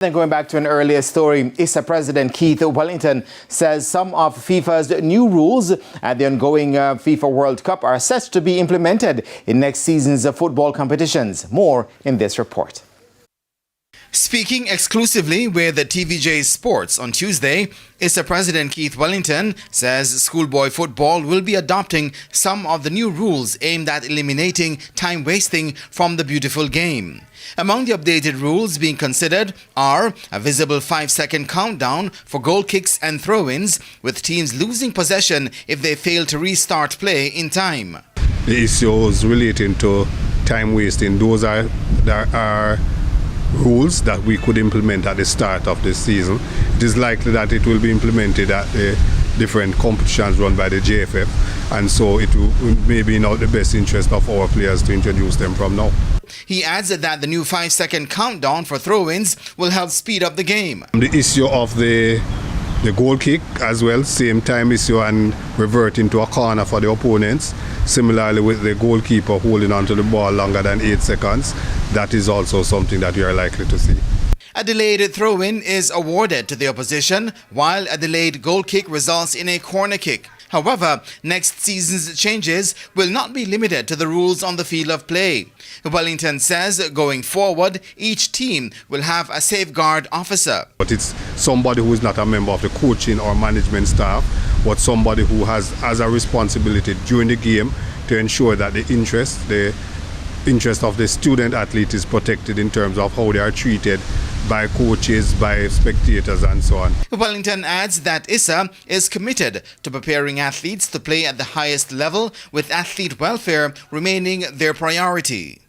Then going back to an earlier story, ISA President Keith Wellington says some of FIFA's new rules at the ongoing FIFA World Cup are set to be implemented in next season's football competitions. More in this report. Speaking exclusively with the TVJ Sports on Tuesday, ISA President Keith Wellington says schoolboy football will be adopting some of the new rules aimed at eliminating time wasting from the beautiful game. Among the updated rules being considered are a visible 5-second countdown for goal kicks and throw-ins, with teams losing possession if they fail to restart play in time. The issues relating to time wasting, those are rules that we could implement at the start of the season. It is likely that it will be implemented at the different competitions run by the JFF, and so it may be in the best interest of our players to introduce them from now. He adds that the new 5-second countdown for throw-ins will help speed up the game. The issue of the goal kick as well, same time issue, and revert into a corner for the opponents. Similarly with the goalkeeper holding onto the ball longer than 8 seconds, that is also something that we are likely to see. A delayed throw-in is awarded to the opposition, while a delayed goal kick results in a corner kick. However, next season's changes will not be limited to the rules on the field of play. Wellington says going forward, each team will have a safeguard officer. But it's somebody who is not a member of the coaching or management staff, but somebody who has a responsibility during the game to ensure that the interest of the student athlete is protected in terms of how they are treated by coaches, by spectators, and so on. Wellington adds that ISA is committed to preparing athletes to play at the highest level, with athlete welfare remaining their priority.